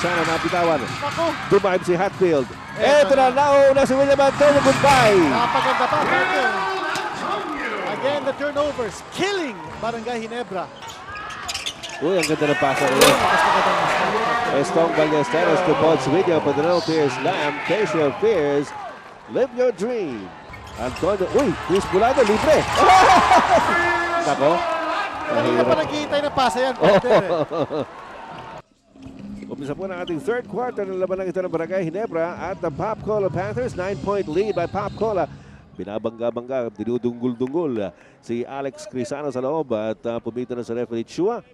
Crisano napitawan. Naku! Dumive si Hatfield. Eto na, nauna si William Antonio. Goodbye! Napaganda pa, partner. Again, the turnovers. Killing Barangay Ginebra. Uy, ang ganda ng pasa na yun. Estong Ballesteros to Paul Suidio, but no Fears Lamb. Face your fears. Live your dream. Antonio, uy, Chris Bulado, libre. Nako. Kanina pa naghihintay na pasa yan, partner. Umpisa po ng ating third quarter ng laban ng ito ng Barangay Ginebra at the Pop Cola Panthers. 9-point lead by Pop Cola. Binabangga-bangga, dinudunggol-dunggol si Alex Crisano sa loob at pumito na sa referee Chua.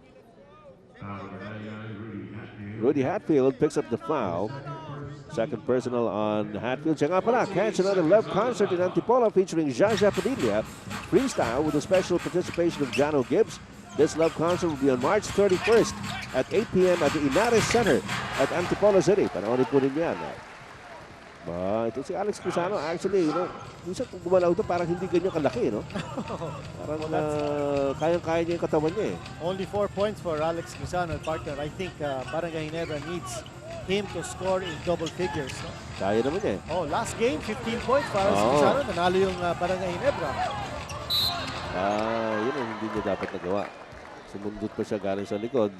Rudy Hatfield picks up the foul. Second personal on Hatfield. Siya nga pala, catch another love concert in Antipolo featuring Jaja Padilla. Freestyle with a special participation of Jano Gibbs. This love concert will be on March 31st at 8 p.m. at the Inares Center at Antipolo City. Panoorin po ninyo yan. Ito si Alex Crisano, actually, minsan kung gumalaw ito, parang hindi ganyan kalaki, no? Parang kayang-kaya niya yung katawan niya, eh. Only 4 points for Alex Crisano, partner. I think Barangay Ginebra needs him to score in double figures. No? Kaya naman niya, eh. Oh, last game, 15 points para Alex Crisano. Nanalo yung Barangay Ginebra. Yun ang hindi niya dapat nagawa. Sumundot pa siya galing sa likod.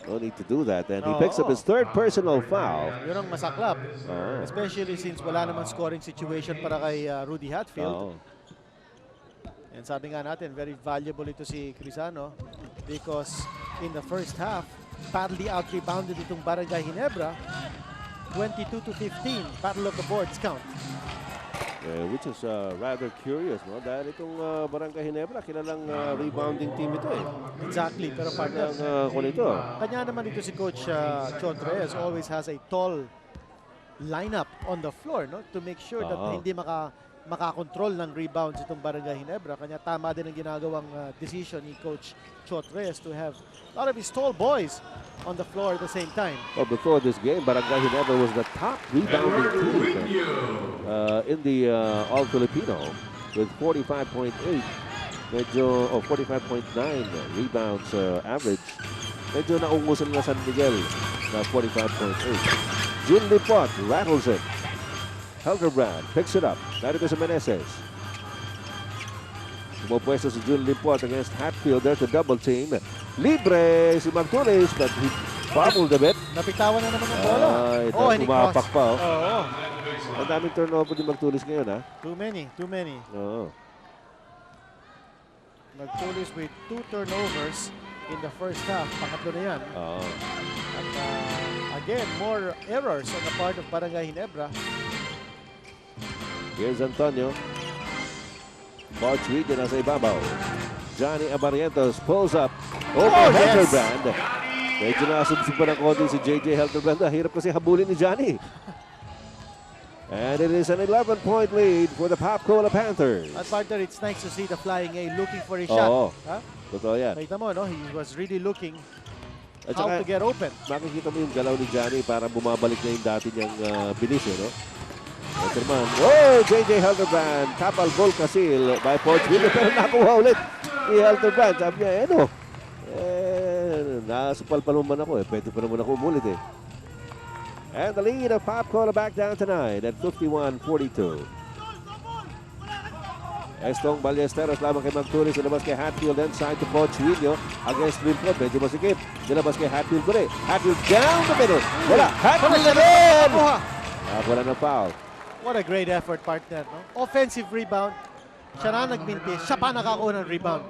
No need to do that. And he picks up his third personal foul. Yun ang masaklap. Especially since wala naman scoring situation para kay Rudy Hatfield. And sabi nga natin, very valuable ito si Crisano because in the first half, badly out-rebounded itong Barangay Ginebra. 22-15, battle of the boards count. Which is rather curious, no? Dahil itong Barangay Ginebra, kilalang rebounding team ito, eh. Exactly, pero partner, kanya naman ito si Coach Chot Reyes always has a tall lineup on the floor, no? To make sure that hindi makakontrol ng rebounds itong Barangay Ginebra. Kanya tama din ang ginagawang decision ni Coach Chot Reyes to have a lot of his tall boys on the floor at the same time. Well, before this game, Barangay Ginebra was the top rebounding team in the All-Filipino with 45.8, 45.9 rebounds average. Medyo naungusan na San Miguel na 45.8. Jun Lipot rattles it. Helderbrand picks it up. Narito sa Meneses. Pumapwesto si Jun Lipot against Hatfield. There's a double team. Libre si Magtulis, but he fumbled a bit. Napitawan na naman ang bola. Ito, kumapak pa. Ang daming turnover ni Magtulis ngayon, ha? Too many. Magtulis with 2 turnovers in the first half. Pangatlo na yan. At again, more errors on the part of Barangay Ginebra. Here's Antonio. March Region nasa ibabaw. Johnny Abarientos pulls up. Helderbrand. Medyo nasubsub pa ng konti si JJ Helderbrand. Hirap kasi habulin ni Johnny. And it is an 11-point lead for the Pop Cola Panthers. At partner, it's nice to see the Flying A looking for a shot. Totoo yan. Nakita mo, no? He was really looking at how to get open. Makikita mo yung galaw ni Johnny para bumabalik na yung dati niyang bilis, no? Waterman. JJ Helderbrand. Kapal Volcasil by Porch Willie. Pero nakuha ulit ni Helderbrand. Sabi niya, nasupal pa naman ako, eh. Pwede pa naman ako umulit, eh. And the lead of Pop Cola back down tonight at 51-42. Estong Ballesteros lamang kay Magtulis. Nilabas kay Hatfield inside to Pochuino against Limpot. Medyo masikip. Nilabas kay Hatfield ulit. Hatfield down the middle. Wala. Hatfield again! Wala na foul. What a great effort, partner. No? Offensive rebound. Siya na nagminti. Siya pa nakakuha ng rebound.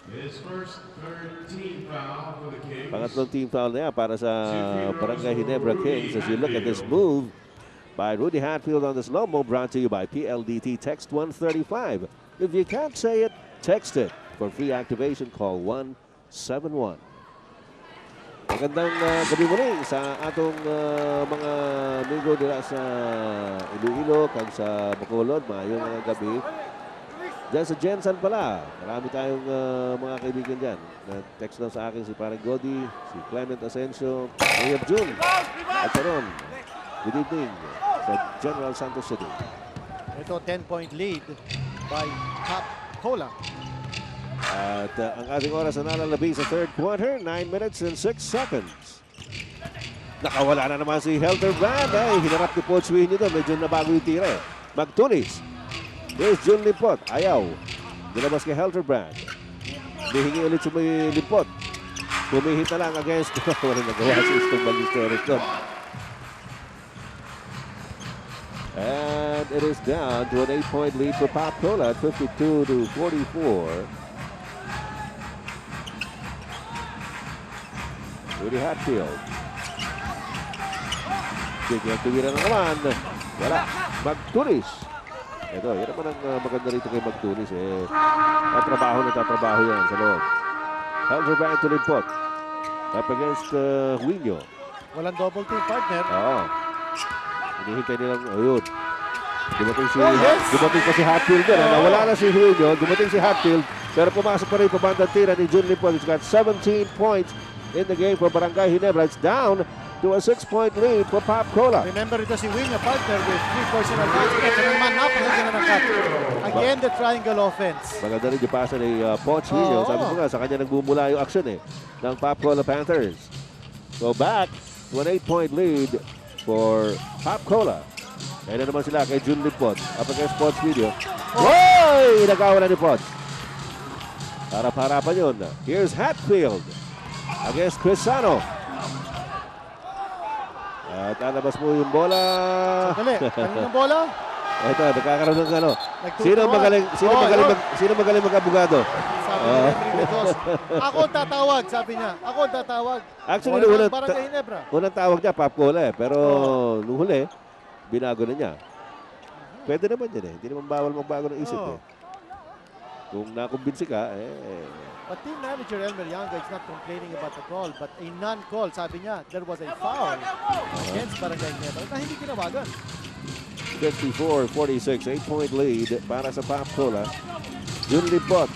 His first third team foul for the Kings. Pangatlong team foul na yan para sa Barangay Ginebra Kings as you look at this move by Rudy Hatfield on the slow-mo, brought to you by PLDT. Text 135. If you can't say it, text it. For free activation, call 171. Magandang gabi muli sa atong mga amigo nila sa Iloilo, kag sa Bacolod. Maayong gabi. Diyan sa Jensen pala, marami tayong mga kaibigan dyan. Text lang sa akin si Parang Godi, si Clement Asensio, Mayor June. At karon, good evening sa General Santos City. Ito, 10-point lead by Pop Cola. At ang ating oras na nalalabi sa third quarter, 9 minutes and 6 seconds. Nakawala na naman si Helterbrand. Ay, hinarap ni Poch Winnie doon. Medyo nabago yung tira eh. Magtulis. Here's Jun Lipot. Ayaw. Dinabas kay Helterbrand. Bihingi ulit si Lipot. Pumihit na lang against. Wala nagawa si Istong Ballesteros doon. And it is down to an 8-point lead for Pop Cola at 52-44. Rudy Hatfield. Bigyan tumira na naman. Wala. Magtulis. Ito, yan naman ang maganda rito kay Magtulis. Tatrabaho yan sa loob. Helterbrand to Limpot. Up against Winyo. Walang double team partner. Oo. Hinihintay nilang, ayun. Dumating pa si Hatfield doon. Nawala na si Winyo. Dumating si Hatfield. Pero pumasok pa rin pabandang tira ni Jun Limpot. He's got 17 points in the game for Barangay Ginebra. It's down to a 6-point lead for Pop Cola. Remember, ito si Wing, a partner with 3 personal baskets. Ano naman, napakaganda ng cut. Again, the triangle offense. Maganda rin yung pasa ni Poch Winyo. Sabi ko nga, sa kanya nagbumula yung action ng Pop Cola Panthers. So back to an 8-point lead for Pop Cola. Kaya na naman sila kay Jun Limpot. Up against Poch Winyo. Hoy! Nagkawala ni Poch. Harap-harapan yun. Here's Hatfield against Crisano. At alabas mo yung bola. Dali, kaninang bola? Ito, nagkakaroon ng ano. Sino magaling mag-abogado? Sabi ni Henry Medos. Ako ang tatawag, sabi niya. Ako ang tatawag. Actually, Barangay Ginebra. unang tawag niya, Pop Cola eh. Pero nung huli, binago na niya. Pwede naman yan eh. Hindi naman bawal magbago ng isip eh. Kung nakumbinsi ka, But team manager Elmer Yanga is not complaining about the call, but a non-call. Sabi niya, there was a foul against Barangay Ginebra na hindi tinawagan. 54-46, 8-point lead para sa Pop Cola. Jun Limpot,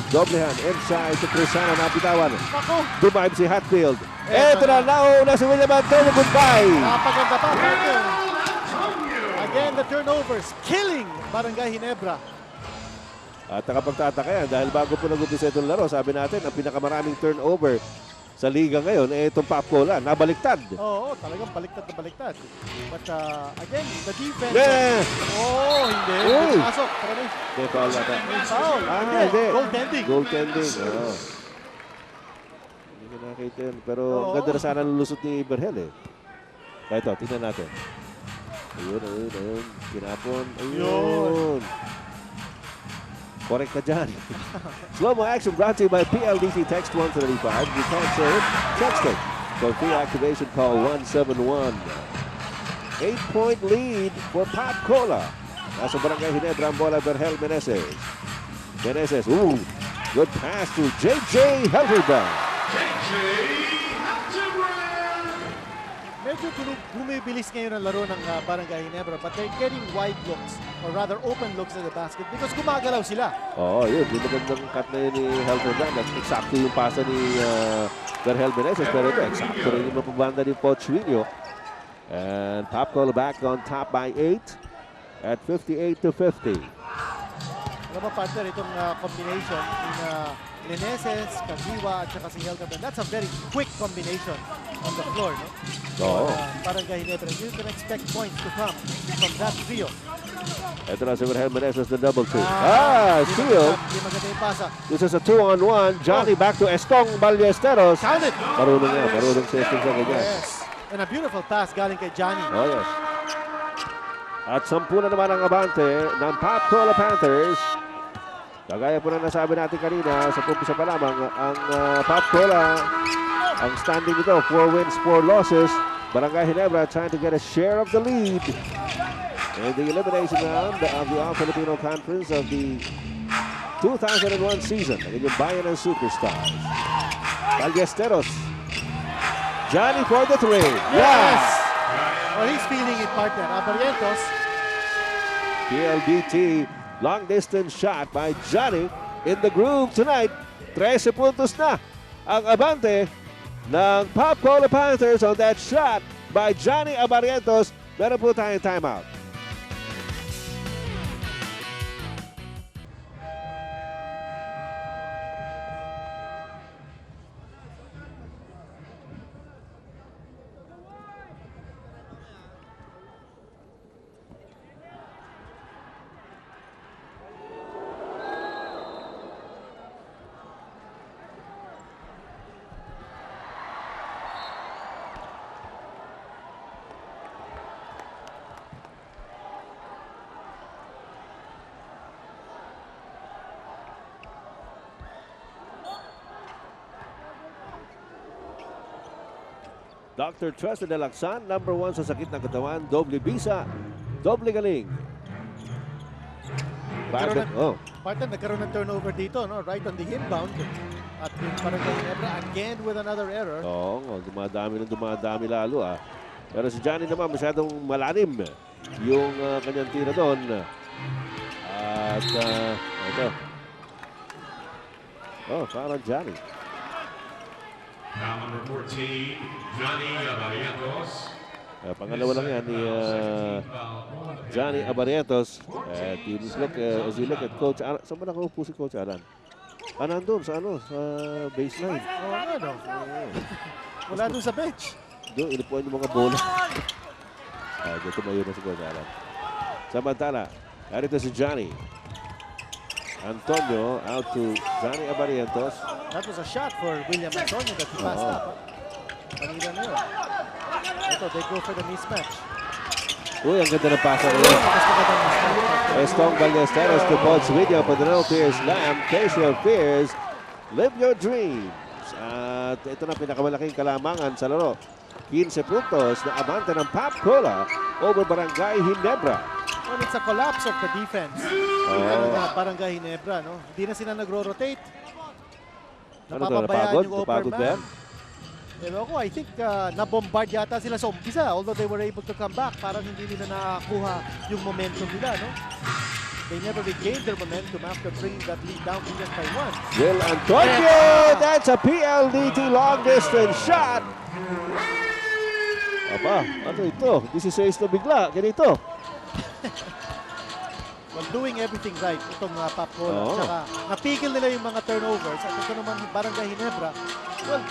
doblehan, inside to Crisano, napitawan. Ako! Dumaib si Hatfield. Eto na, nauna si William Antonio, goodbye! Napaganda pa, partner. Again, the turnovers, killing Barangay Ginebra. At nakapagtataka yan dahil bago po nag-umpisa itong laro, sabi natin, ang pinakamaraming turnover sa liga ngayon ay itong Pop Cola, nabaliktad. Oo, talagang baliktad na baliktad. But again, the defense. Yeah! Hindi. Uy! Pasok. Parang Hindi, foul nata. may foul. Hindi. Goaltending. Goaltending, oo. Hindi ko nakita yun. Pero ang ganda na sana lulusot ni Berhel eh. Ito, tingnan natin. Ayun. Kinapon. Ayun. Correct ka dyan. Slow-mo action brought to you by PLDT. Text 135. You can't say it, text it. For free activation, call 171. 8-point lead for Pop Cola. Nasa Barangay Ginebra ang bola, Berhel Meneses. Meneses, good pass to JJ Helterbrand. Medyo bumibilis ngayon ang laro ng Barangay Ginebra, but they're getting wide looks, or rather open looks at the basket because gumagalaw sila. Oo, yun. Yung magandang cut na yun ni Helterbrand. Eksakto yung pasa ni Berhel Meneses. Pero ito, eksakto rin yung mapabanda ni Poch Winyo. And Pop Cola back on top by 8 at 58-50. Ano ba, partner, itong combination in Meneses, Kagiwa, at saka si Helterbrand. That's a very quick combination on the floor, no? Oo. Barangay Ginebra. You can expect points to come from that trio. Ito na si Berhel Meneses, the double two. Steal. Steal. Hindi maganda yung pasa. This is a 2-on-1. Johnny back to Estong Ballesteros. Count it! Marunong si Estong sa ganyan. Yes. And a beautiful pass galing kay Johnny. Oh, yes. At 10 na naman ang abante ng Pop Cola Panthers. Kagaya po na nasabi natin kanina, sa pumpisa pa lamang, ang Pop Cola, ang standing nito, 4 wins, 4 losses. Barangay Ginebra trying to get a share of the lead in the elimination round of the All-Filipino Conference of the 2001 season. Ang inyong bayan ng superstars. Ballesteros. Johnny for the three. Yes! Well, he's feeling it, partner. Barrientos. PLDT long distance shot by Johnny in the groove tonight. 13 puntos na ang abante ng Pop Cola Panthers on that shot by Johnny Abarientos. Meron po tayong timeout. Dr. Tresta de Lacsan, number 1 sa sakit ng katawan, doble bisa, doble galing. Partner, nagkaroon ng turnover dito, no? Right on the inbound. At yung Barangay Ginebra again with another error. Oo, dumadami lalo ah. Pero si Johnny naman masyadong malalim yung kanyang tira doon. At ito. Parang Johnny. Foul number 14, Johnny Abarientos. Pangalawa lang yan ni Johnny Abarientos. At as you look at Coach Alan. Saan ba nakaupo si Coach Alan? Nandun sa baseline. No. Wala doon sa bench. Doon, inipuan yung mga bola. Dito tumayo na si Coach Alan. Samantala, narito si Johnny. Antonio out to Johnny Abarientos. That was a shot for William Antonio that he passed up. Kanina na yun. Ito, they go for the mismatch. Uy, ang ganda ng pasa na yun. Estong Ballesteros to Paul Video, Padrino Pierce Lam, Casio Pierce, live your dreams. At ito na pinakamalaking kalamangan sa laro. 15 puntos na abante ng Pop Cola over Barangay Ginebra. Well, it's a collapse of the defense. Barangay Ginebra, no? Hindi na sila nagro-rotate. Napapabayaan yung open man. I think na-bombard yata sila sa umpisa, although they were able to come back. Parang hindi nila nakakuha yung momentum nila, no? They never regained their momentum after bringing that lead down just by 1. Will Antonio! That's a PLDT long distance shot! Aba, ano ito? 16 na bigla. Ganito. Well, doing everything right itong Pop Cola. Saka napigil nila yung mga turnovers. At ito naman Barangay Ginebra. Well,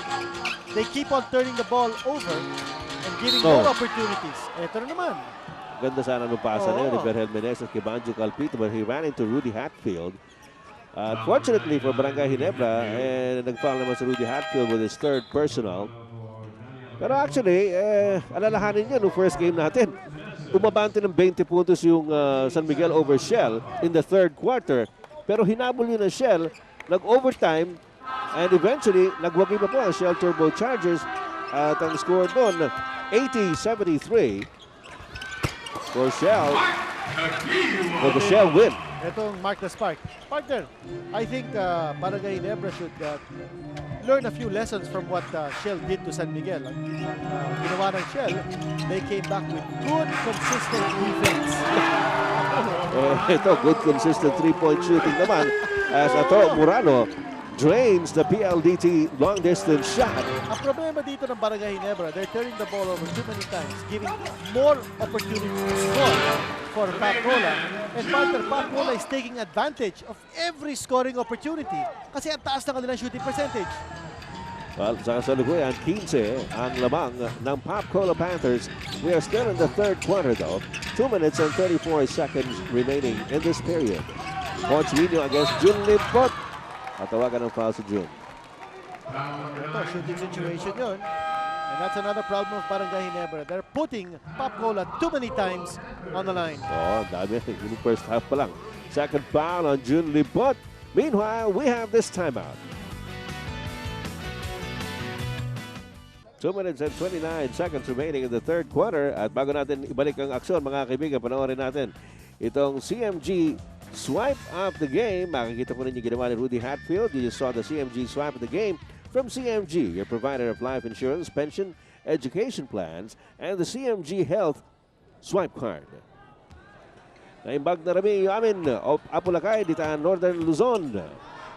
they keep on turning the ball over and giving more opportunities. Ito na naman. Ganda sana ng pasa na yun ni Berhel Meneses kay Banjo Calpito, but he ran into Rudy Hatfield. Fortunately for Barangay Ginebra, nag-foul naman si Rudy Hatfield with his third personal. Pero actually, alalahanin nyo, no first game natin, umabante ng 20 puntos yung San Miguel over Shell in the third quarter. Pero hinabol yun ng Shell, nag-overtime, and eventually, nagwagi pa po ang Shell Turbochargers at ang score doon, 80-73 for Shell. For the Shell win. Itong Mark the Spark. Partner, I think Barangay Ginebra should learn a few lessons from what Shell did to San Miguel. Ginawa ng Shell, they came back with good, consistent defense. Ito, good, consistent three-point shooting naman as Ato Murano drains the PLDT long-distance shot. Ang problema dito ng Barangay Ginebra, they're turning the ball over too many times, giving more opportunities to score for Pop Cola. And partner, Pop Cola is taking advantage of every scoring opportunity kasi ang taas na kanilang shooting percentage. Well, sa kasalukuyan, 15 ang lamang ng Pop Cola Panthers. We are still in the third quarter though. 2 minutes and 34 seconds remaining in this period. Porcilino against Jun Limpot. At tawagan ng foul si Jun. Ito, shooting situation yun. And that's another problem of Barangay Ginebra. They're putting Pop Cola too many times on the line. Dami. Yung first half pa lang. Second foul on Jun Limpot. Meanwhile, we have this timeout. 2 minutes and 29 seconds remaining in the third quarter. At bago natin ibalik ang aksyon, mga kaibigan, panoorin natin itong CMG Swipe of the Game. Makikita ko ninyo ginawa ni Rudy Hatfield. You just saw the CMG Swipe of the Game from CMG, your provider of life insurance, pension, education plans, and the CMG Health Swipe Card. Naimbag na rami yung amin, Apulacay, Ditaan, Northern Luzon.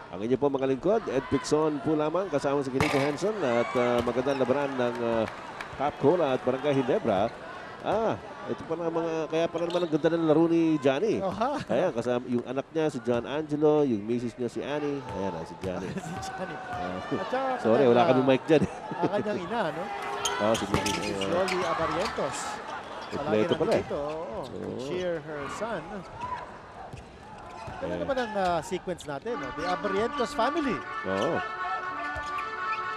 Ang inyo po mga lingkod, Ed Pixon po lamang, kasama si Kinito Henson at magandang labanan ng Pop Cola at Barangay Ginebra. Ito pa na kaya pala naman ang ganda ng laro ni Johnny. Kaya kasama yung anak niya si John Angelo, yung misis niya si Annie. Ayan si Johnny. Si Johnny. Sorry, wala kami mic dyan. Ang kanyang ina, no? Si Loli Abarientos. Kompleto pala eh. Cheer her son. Ano naman ang sequence natin, no? The Abarientos family.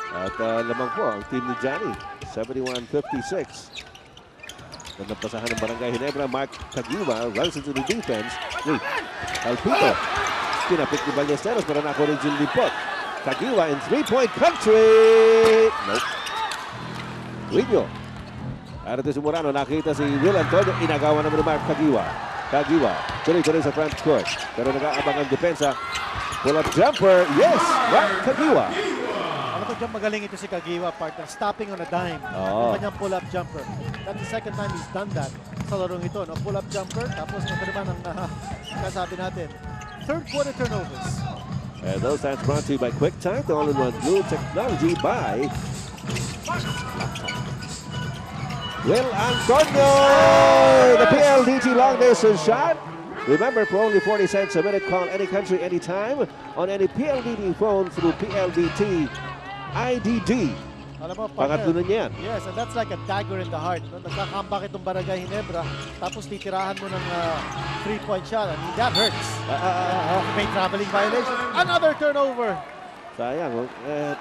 At lamang po ang team ni Johnny. 71-56. Napasahan ng Barangay Ginebra, Mark Tagiwa runs into the defense. Alpito. Pinapit ni Ballesteros para nakuha ni Jun Limpot. Tagiwa in three-point country. Nope. Winyo. Arito si Morano, nakita si Will Antonio, inagawa naman ni Mark Kagiwa. Kagiwa, tuloy-tuloy sa front court. Pero nag-aabang ang depensa. Pull-up jumper, yes! Mark Kagiwa. Alam ko dyan magaling ito si Kagiwa, partner. Stopping on a dime. Oo. Yung kanyang pull-up jumper. That's the second time he's done that sa larong ito. No? Pull-up jumper, tapos ito naman ang kasabi natin. Third quarter turnovers. And those stats brought to you by QuickTime, the all-in-one glue technology by Will Antonio, the PLDT long distance shot. Remember, for only 40 cents a minute, call any country, anytime on any PLDT phone through PLDT IDD. Alam mo, Pangatlo na niyan. Yes, and that's like a dagger in the heart. No? Nagkakambak itong Barangay Ginebra, tapos titirahan mo ng 3-point shot. I mean, that hurts. May traveling violation. Another turnover. Sayang,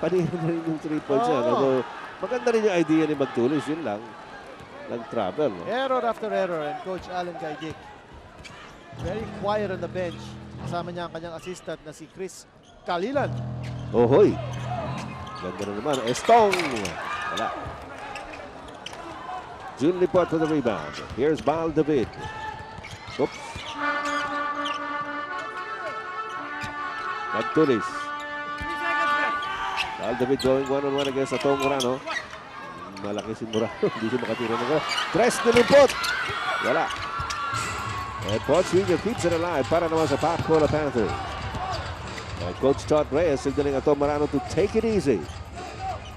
panihin na rin yung 3-point shot. Although, maganda rin yung idea ni Magtulis, yun lang. Nag-travel. No? Error after error, and Coach Alan Gaidic very quiet on the bench. Kasama niya ang kanyang assistant na si Chris Kalilan. Ohoy. Ganda na naman. Estong. Wala. Jun Lipot for the rebound. Here's Bal David. Oops. Magtulis. Bal David going one-on-one against Atong Morano. Malaki si Morano. Hindi siya makatira na. Tres ni Lipot. Wala. And Port Jr. keeps it alive para naman sa Pacola Panthers. And Coach Todd Reyes signaling Atong Morano to take it easy.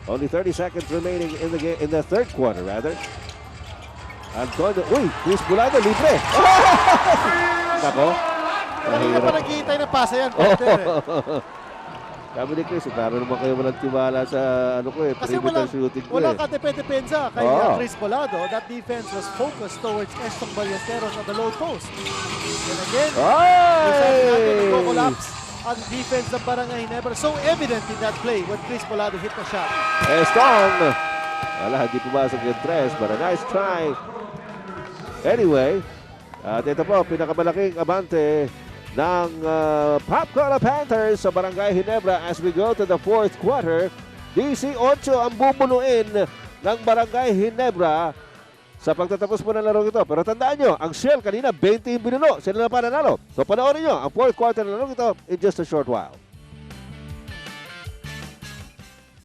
Only 30 seconds remaining in the game, in the third quarter, rather. Antonio, uy, Chris Bulado, libre. Nako. Hindi ka pa naghihintay na pasa yan, partner. Sabi ni Chris, klaro naman kayo walang tiwala sa ano ko Kasi perimeter shooting ko wala ka depensa kay Oo. Chris Colado. That defense was focused towards Estong Ballesteros on the low post. And again, collapse on defense ng Barangay Ginebra. So evident in that play when Chris Colado hit the shot. Estong. Wala, hindi pumasok yung tres, but a nice try. Anyway, at ito po, pinakamalaking abante ng Pacola Panthers sa Barangay Ginebra as we go to the fourth quarter. 18 ang bubunuin ng Barangay Ginebra sa pagtatapos po ng larong ito. Pero tandaan nyo, ang Shell kanina 20 yung binuno. Sila na pa nanalo. So panoorin nyo ang fourth quarter ng larong ito in just a short while.